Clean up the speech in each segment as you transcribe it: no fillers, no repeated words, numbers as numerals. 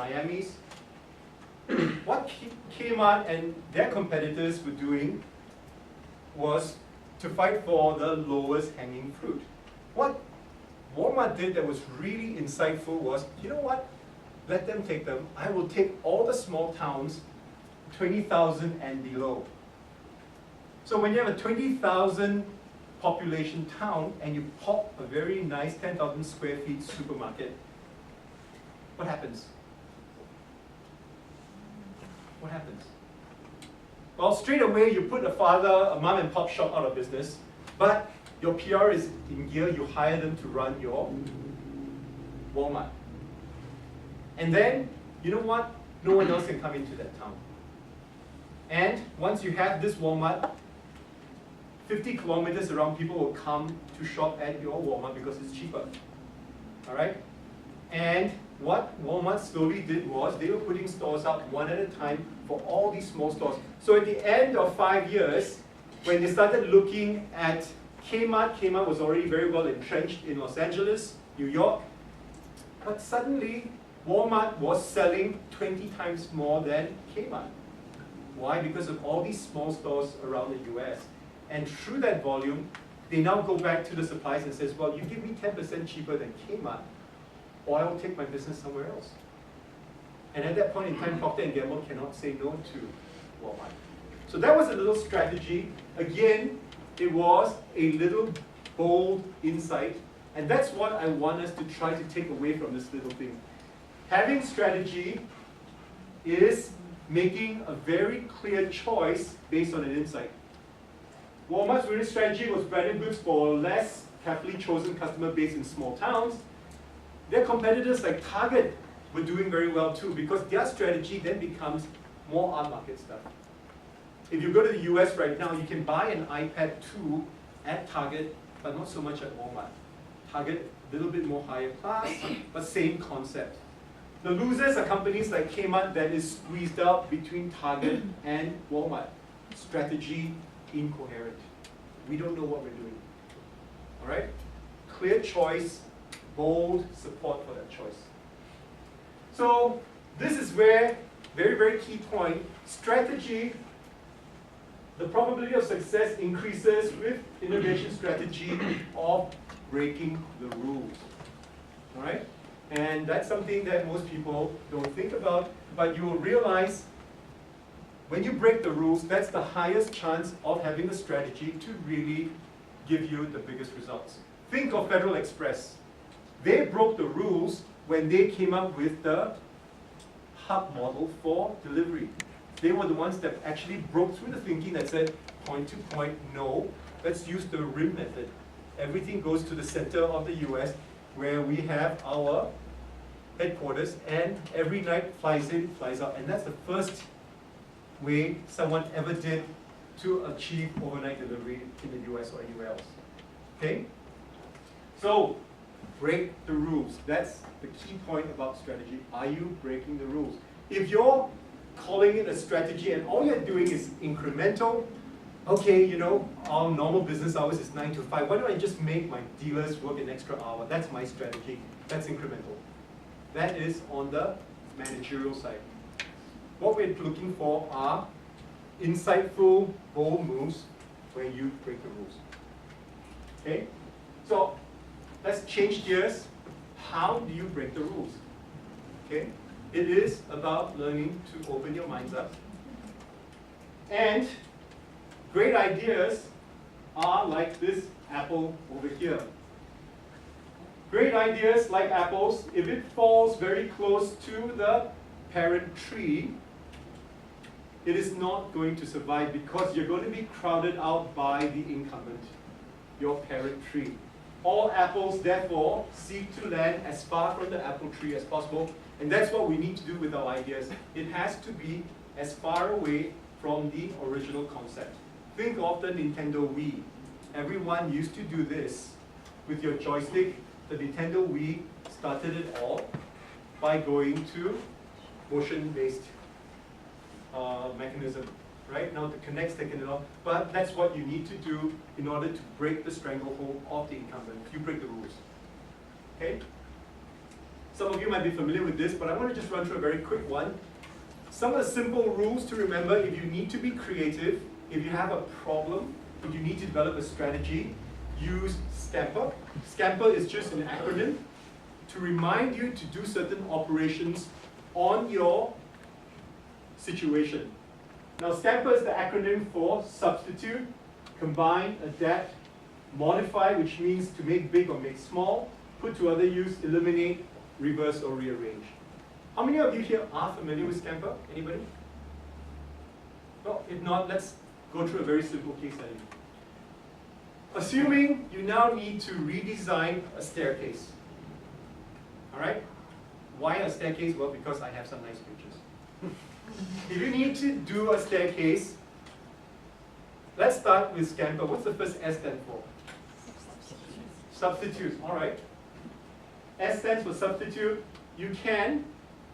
Miamis. What Kmart and their competitors were doing was to fight for the lowest hanging fruit. What Walmart did that was really insightful was, you know what? Let them take them. I will take all the small towns, 20,000 and below. So when you have a 20,000 population town and you pop a very nice 10,000 square feet supermarket, what happens? What happens? Well, straight away you put a mom and pop shop out of business, but your PR is in gear, you hire them to run your Walmart. And then, you know what? No one else can come into that town. And once you have this Walmart, 50 kilometers around, people will come to shop at your Walmart because it's cheaper. All right? And what Walmart slowly did was they were putting stores up one at a time for all these small stores. So at the end of 5 years, when they started looking at Kmart was already very well entrenched in Los Angeles, New York, but suddenly Walmart was selling 20 times more than Kmart. Why? Because of all these small stores around the US. And through that volume, they now go back to the suppliers and says, well, you give me 10% cheaper than Kmart, or I will take my business somewhere else. And at that point in time, Procter & Gamble cannot say no to Walmart. So that was a little strategy. Again, it was a little bold insight, and that's what I want us to try to take away from this little thing. Having strategy is making a very clear choice based on an insight. Walmart's winning strategy was branded goods for a less carefully chosen customer base in small towns. Their competitors like Target were doing very well too, because their strategy then becomes more upmarket stuff. If you go to the US right now, you can buy an iPad 2 at Target, but not so much at Walmart. Target, a little bit more higher class, but same concept. The losers are companies like Kmart that is squeezed out between Target and Walmart. Strategy incoherent. We don't know what we're doing. All right? Clear choice, bold support for that choice. So this is where, very, very key point, strategy, the probability of success increases with innovation strategy of breaking the rules. All right? And that's something that most people don't think about, but you will realize when you break the rules, that's the highest chance of having a strategy to really give you the biggest results. Think of Federal Express. They broke the rules when they came up with the hub model for delivery. They were the ones that actually broke through the thinking that said, point to point, no, let's use the RIM method. Everything goes to the center of the US where we have our headquarters, and every night flies in, flies out. And that's the first way someone ever did to achieve overnight delivery in the US or anywhere else. Okay? So, break the rules. That's the key point about strategy. Are you breaking the rules? If you're calling it a strategy and all you're doing is incremental, okay, you know, our normal business hours is 9 to 5. Why don't I just make my dealers work an extra hour? That's my strategy. That's incremental. That is on the managerial side. What we're looking for are insightful, bold moves where you break the rules. Okay? So, let's change gears. How do you break the rules? Okay? It is about learning to open your minds up. And great ideas are like this apple over here. Great ideas like apples, if it falls very close to the parent tree, it is not going to survive because you're going to be crowded out by the incumbent, your parent tree. All apples, therefore, seek to land as far from the apple tree as possible, and that's what we need to do with our ideas. It has to be as far away from the original concept. Think of the Nintendo Wii. Everyone used to do this with your joystick. The Nintendo Wii started it all by going to motion-based mechanism, right? Now the Kinect's taken it off, but that's what you need to do in order to break the stranglehold of the incumbent. You break the rules, okay? Some of you might be familiar with this, but I want to just run through a very quick one. Some of the simple rules to remember if you need to be creative, if you have a problem, if you need to develop a strategy, use Scamper. Scamper is just an acronym to remind you to do certain operations on your situation. Now, Scamper is the acronym for substitute, combine, adapt, modify, which means to make big or make small, put to other use, eliminate, reverse, or rearrange. How many of you here are familiar with Scamper? Anybody? Well, if not, let's go through a very simple case study. Assuming you now need to redesign a staircase. All right? Why a staircase? Well, because I have some nice pictures. If you need to do a staircase, let's start with Scamper. What's the first S stand for? Substitute. All right. S stands for substitute. You can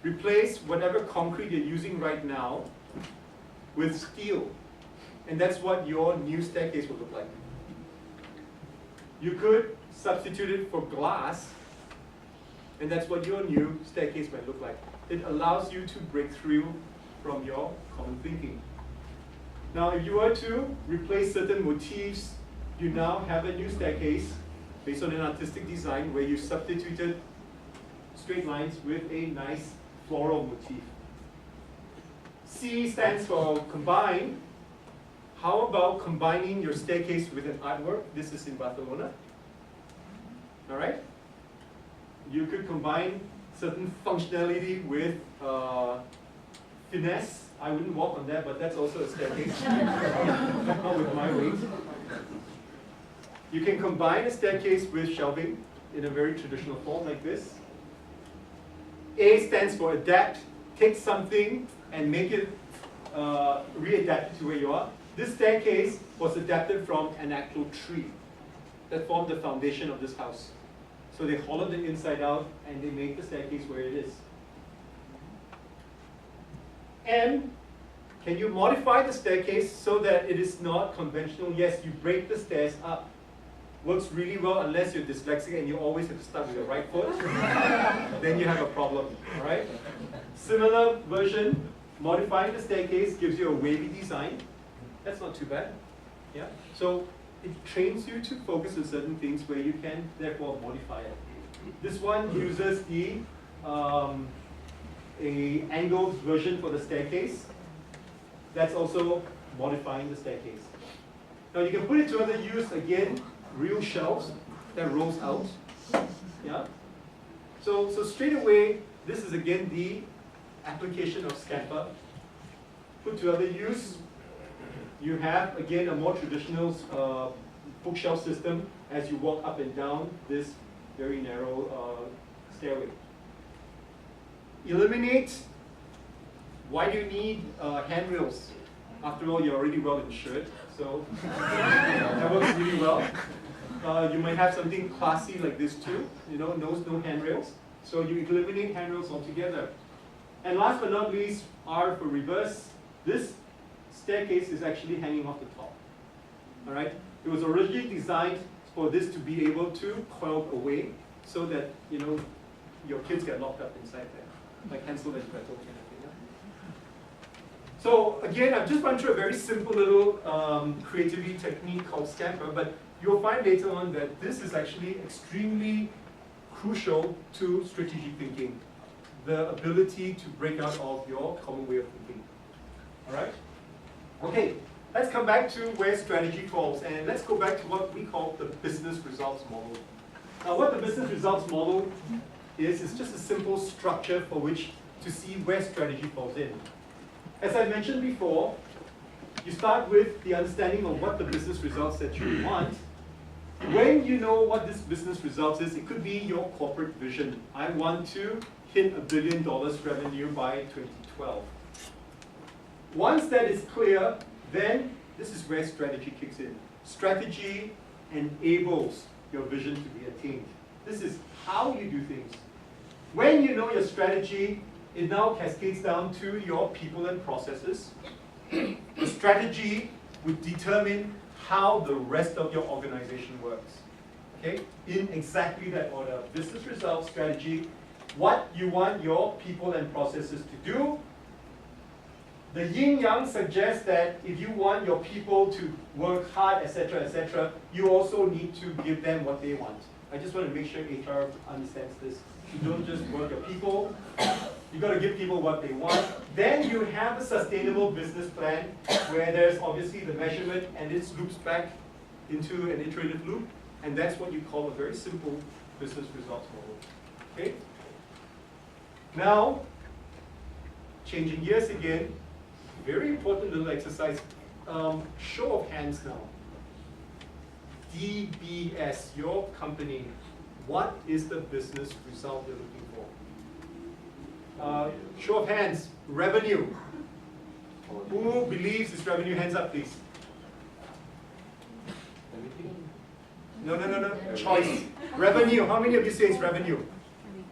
replace whatever concrete you're using right now with steel. And that's what your new staircase will look like. You could substitute it for glass, and that's what your new staircase might look like. It allows you to break through from your common thinking. Now, if you were to replace certain motifs, you now have a new staircase based on an artistic design where you substituted straight lines with a nice floral motif. C stands for combine. How about combining your staircase with an artwork? This is in Barcelona. All right? You could combine certain functionality with finesse. I wouldn't walk on that, but that's also a staircase. Not with my weight. You can combine a staircase with shelving in a very traditional form like this. A stands for adapt. Take something and make it readapt it to where you are. This staircase was adapted from an actual tree that formed the foundation of this house. So they hollowed it inside out and they made the staircase where it is. M, can you modify the staircase so that it is not conventional? Yes, you break the stairs up. Works really well unless you're dyslexic and you always have to start with your right foot. Then you have a problem, all right? Similar version, modifying the staircase gives you a wavy design. That's not too bad, yeah? So it trains you to focus on certain things where you can therefore modify it. This one uses the a angled version for the staircase. That's also modifying the staircase. Now you can put it to other use again, real shelves that rolls out. Yeah. So straight away, this is again the application of Scamper. Put to other use. You have again a more traditional bookshelf system as you walk up and down this very narrow stairway. Eliminate. Why do you need handrails? After all, you're already well insured, so that works really well. You might have something classy like this too, you know, no handrails. So you eliminate handrails altogether. And last but not least, R for reverse. This staircase is actually hanging off the top. All right? It was originally designed for this to be able to coil away so that, you know, your kids get locked up inside there, like Hansel and Gretel kind of thing. Yeah? So again, I've just run through a very simple little creativity technique called Scamper, but you'll find later on that this is actually extremely crucial to strategic thinking, the ability to break out of your common way of thinking. All right? Okay, let's come back to where strategy falls, and let's go back to what we call the business results model. Now, what the business results model is just a simple structure for which to see where strategy falls in. As I mentioned before, you start with the understanding of what the business results that you want. When you know what this business results is, it could be your corporate vision. I want to hit $1 billion revenue by 2012. Once that is clear, then this is where strategy kicks in. Strategy enables your vision to be attained. This is how you do things. When you know your strategy, it now cascades down to your people and processes. The strategy would determine how the rest of your organization works. Okay? In exactly that order. Business results, strategy, what you want your people and processes to do. The yin-yang suggests that if you want your people to work hard, etc., you also need to give them what they want. I just want to make sure HR understands this. You don't just work your people, you got to give people what they want. Then you have a sustainable business plan where there's obviously the measurement and this loops back into an iterative loop, and that's what you call a very simple business results model. Okay? Now, changing gears again, very important little exercise. Show of hands now. DBS, your company, what is the business result you're looking for? Show of hands, revenue. Who believes it's revenue? Hands up, please. No. Choice. Revenue. How many of you say it's revenue?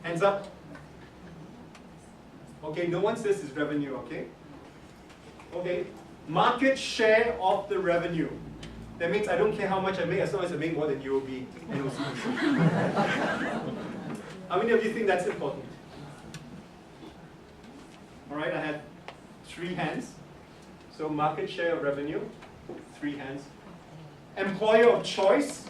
Hands up. Okay, no one says it's revenue, okay? Okay, market share of the revenue. That means I don't care how much I make as long as I make more than UOB and OCBC. How many of you think that's important? All right, I had 3 hands. So market share of revenue, 3 hands. Employer of choice.